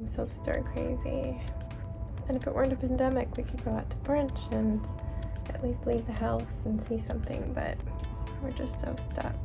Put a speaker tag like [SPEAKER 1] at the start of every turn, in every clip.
[SPEAKER 1] I'm so stir crazy. And if it weren't a pandemic, we could go out to brunch and at least leave the house and see something, but we're just so stuck.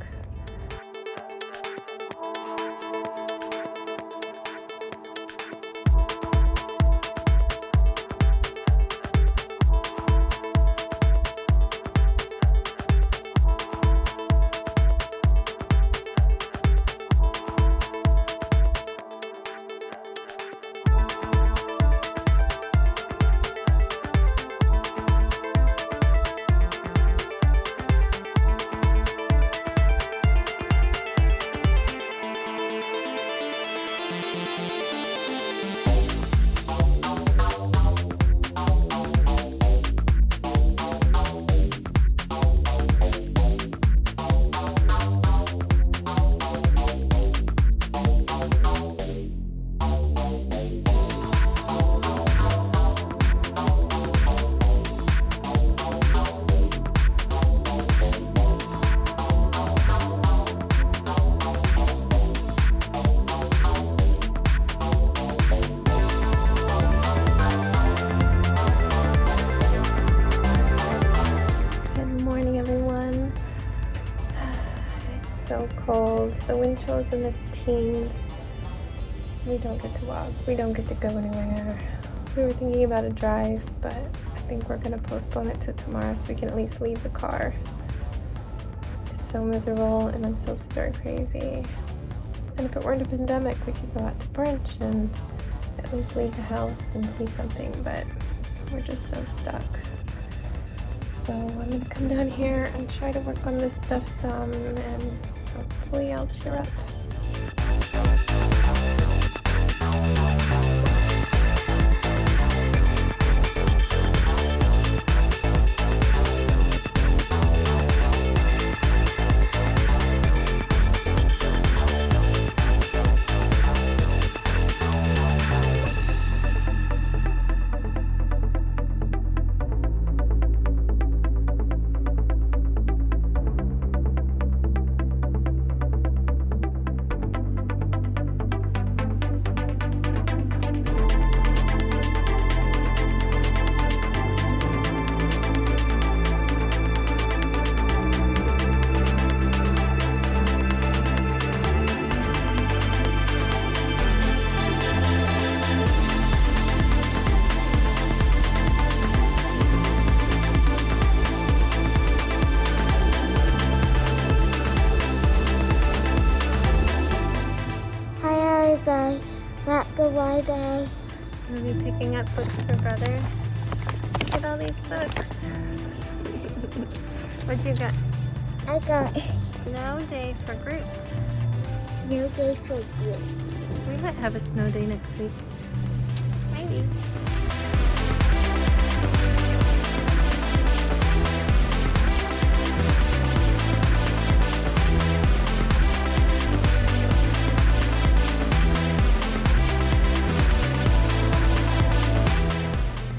[SPEAKER 1] So cold. The wind chill is in the teens. We don't get to walk. We don't get to go anywhere. We were thinking about a drive, but I think we're gonna postpone it to tomorrow so we can at least leave the car. It's so miserable and I'm so stir crazy. And if it weren't a pandemic, we could go out to brunch and at least leave the house and see something, but we're just so stuck. So I'm gonna come down here and try to work on this stuff some, and hopefully I'll cheer up.
[SPEAKER 2] Bye.
[SPEAKER 1] We'll be picking up books for brother. Look at all these books. What you got?
[SPEAKER 2] I got
[SPEAKER 1] Snow Day for Groot.
[SPEAKER 2] no day for Groot.
[SPEAKER 1] We might have a snow day next week. Maybe.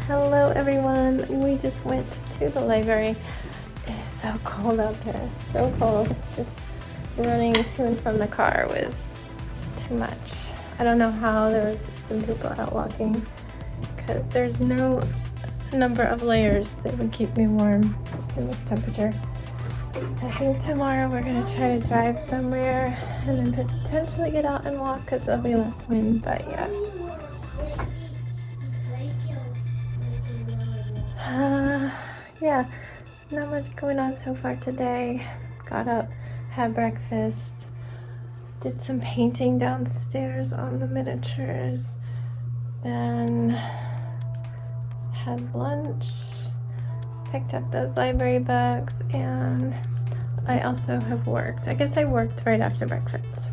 [SPEAKER 1] Hello everyone, we just went to the library. It is so cold out there, so cold. Just running to and from the car was too much. I don't know how there was some people out walking because there's no number of layers that would keep me warm in this temperature. I think tomorrow we're gonna try to drive somewhere and then potentially get out and walk because there'll be less wind, but yeah. Yeah, not much going on so far today. Got up, had breakfast, did some painting downstairs on the miniatures, then had lunch, picked up those library books, and I also have worked. I guess I worked right after breakfast.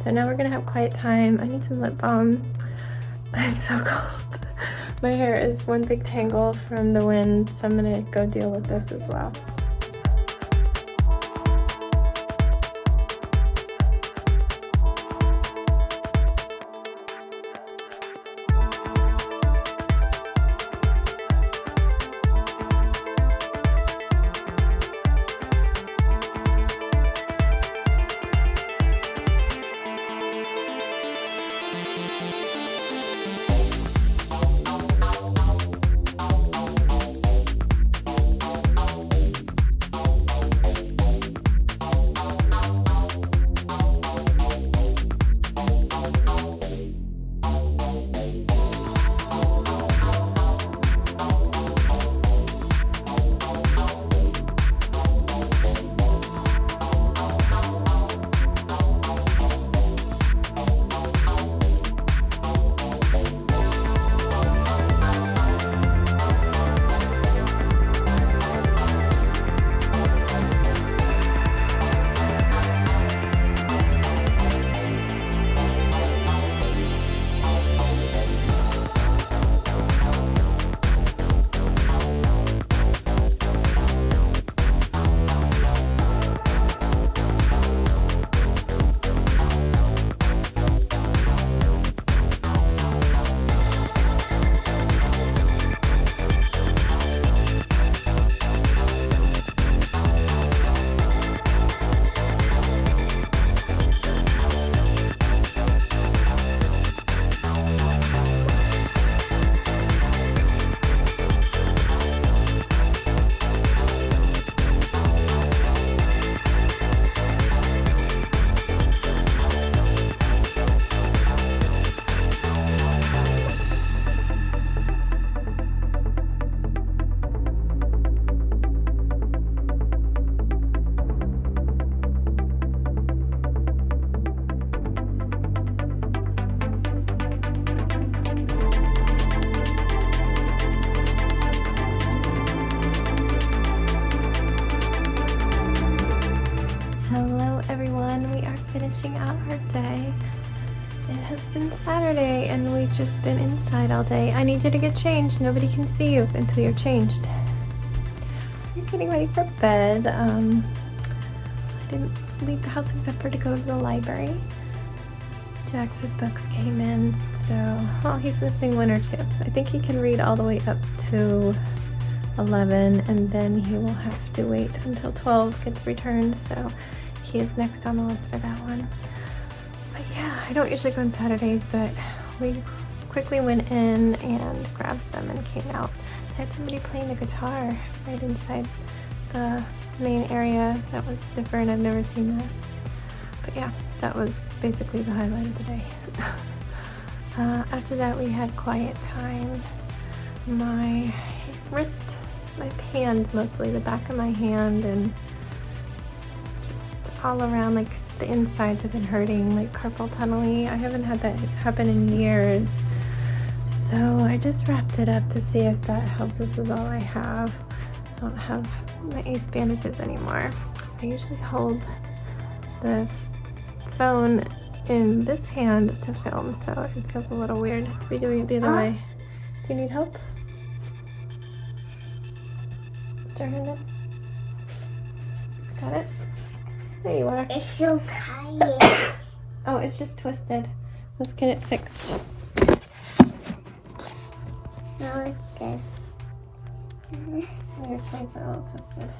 [SPEAKER 1] So now we're gonna have quiet time. I need some lip balm. I'm so cold. My hair is one big tangle from the wind, so I'm gonna go deal with this as well. Saturday and we've just been inside all day. I need you to get changed. Nobody can see you until you're changed. You're getting ready for bed. I didn't leave the house except for to go to the library. Jax's books came in, so, well, he's missing one or two. I think he can read all the way up to 11, and then he will have to wait until 12 gets returned, so he is next on the list for that one. But yeah, I don't usually go on Saturdays, but we quickly went in and grabbed them and came out. I had somebody playing the guitar right inside the main area. That was different. I've never seen that. But yeah, that was basically the highlight of the day. After that, we had quiet time. My wrist, my hand mostly, the back of my hand, and just all around, like the insides have been hurting, like carpal tunnel-y. I haven't had that happen in years. So I just wrapped it up to see if that helps. This is all I have. I don't have my ace bandages anymore. I usually hold the phone in this hand to film, so it feels a little weird to be doing it the other way. Do you need help? Put your hand in. Got it? There you are.
[SPEAKER 2] It's so tight.
[SPEAKER 1] Oh, it's just twisted. Let's get it fixed.
[SPEAKER 2] No, it's good.
[SPEAKER 1] Your sides are all twisted.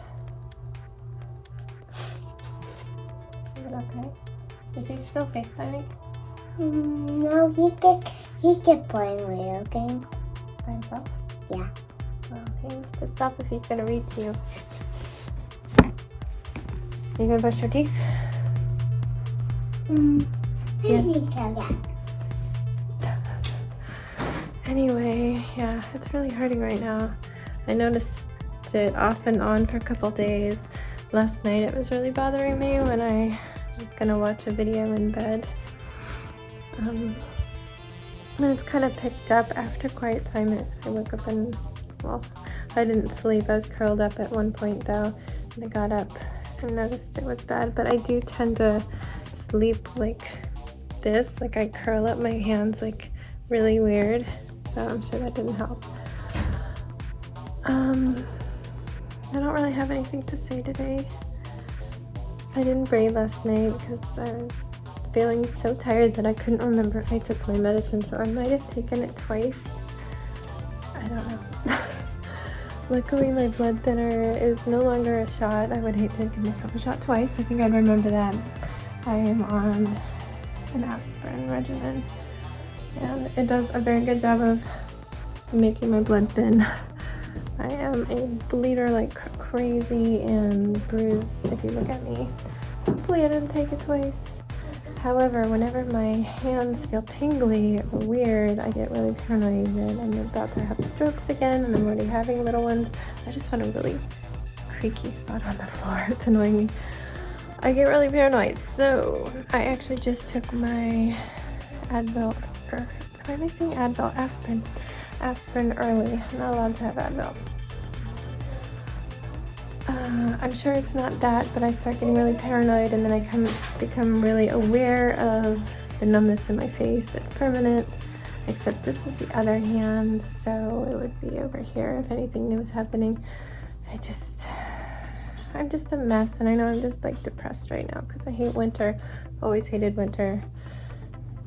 [SPEAKER 1] Is it okay? Is he still FaceTiming?
[SPEAKER 2] No, he can play video game.
[SPEAKER 1] By himself?
[SPEAKER 2] Yeah.
[SPEAKER 1] Well, he needs to stop if he's gonna read to you. You gonna brush your teeth?
[SPEAKER 2] Maybe can.
[SPEAKER 1] Anyway, yeah, it's really hurting right now. I noticed it off and on for a couple days. Last night it was really bothering me when I was gonna watch a video in bed. And it's kind of picked up after quiet time. I woke up and, well, I didn't sleep. I was curled up at one point though, and I got up and noticed it was bad. But I do tend to sleep like this, like I curl up my hands like really weird. So I'm sure that didn't help. I don't really have anything to say today. I didn't braid last night because I was feeling so tired that I couldn't remember if I took my medicine, so I might have taken it twice. I don't know. Luckily my blood thinner is no longer a shot. I would hate to give myself a shot twice. I think I'd remember that. I am on an aspirin regimen, and it does a very good job of making my blood thin. I am a bleeder like crazy and bruised if you look at me. Hopefully I didn't take it twice. However, whenever my hands feel tingly or weird, I get really paranoid that I'm about to have strokes again, and I'm already having little ones. I just found a really creaky spot on the floor. It's annoying me. I get really paranoid, so I actually just took my Advil, or am I saying Advil? Aspirin early. I'm not allowed to have Advil. I'm sure it's not that, but I start getting really paranoid, and then I become really aware of the numbness in my face that's permanent, except this was the other hand, so it would be over here if anything new was happening. I'm just a mess, and I know I'm just like depressed right now because I hate winter. Always hated winter.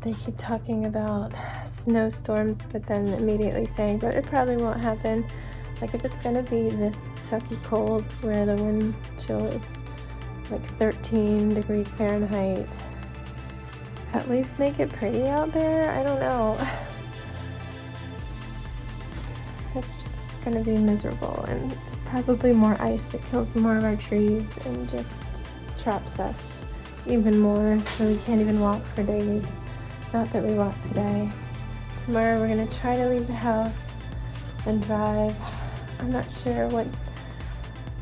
[SPEAKER 1] They keep talking about snowstorms, but then immediately saying, but it probably won't happen. Like if it's gonna be this sucky cold where the wind chill is like 13 degrees Fahrenheit, at least make it pretty out there. I don't know. It's just gonna be miserable, and probably more ice that kills more of our trees and just traps us even more, so we can't even walk for days. Not that we walk today. Tomorrow we're gonna try to leave the house and drive. I'm not sure what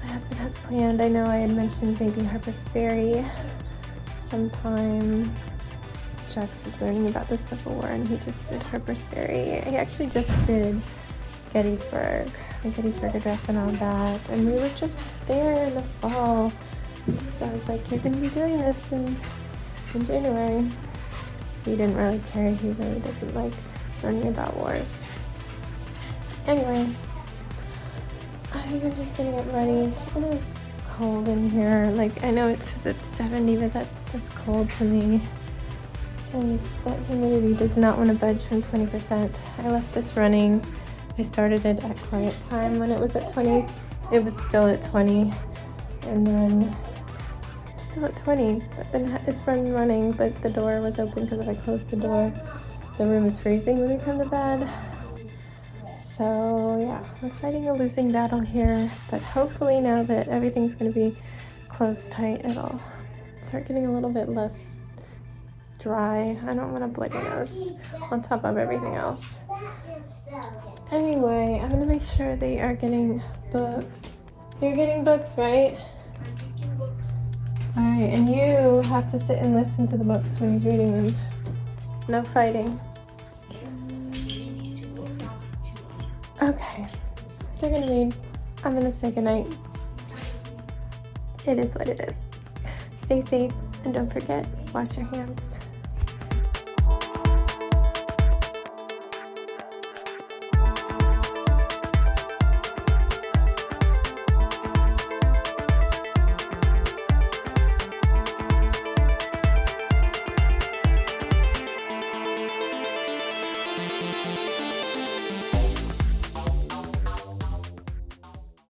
[SPEAKER 1] my husband has planned. I know I had mentioned maybe Harper's Ferry sometime. Jax is learning about the Civil War, and he just did Harper's Ferry. He actually just did Gettysburg, the Gettysburg Address and all that, and we were just there in the fall. So I was like, you're gonna be doing this in January. he didn't really care. He really doesn't like learning about wars. Anyway, I think I'm just gonna get ready. It is cold in here. Like, I know it's 70, but that's cold to me. And that humidity does not want to budge from 20%. I left this running. I started it at quiet time when it was at 20. It was still at 20. And then still at 20. It's been running, but the door was open because if I closed the door, the room is freezing when we come to bed. So yeah, we're fighting a losing battle here, but hopefully now that everything's going to be closed tight, it'll start getting a little bit less dry. I don't want a bloody nose on top of everything else. Anyway, I'm gonna make sure they are getting books. You're getting books, right?
[SPEAKER 2] I'm taking books.
[SPEAKER 1] Alright, and you have to sit and listen to the books when he's reading them. No fighting. Okay, they're gonna read. I'm gonna say goodnight. It is what it is. Stay safe and don't forget, wash your hands.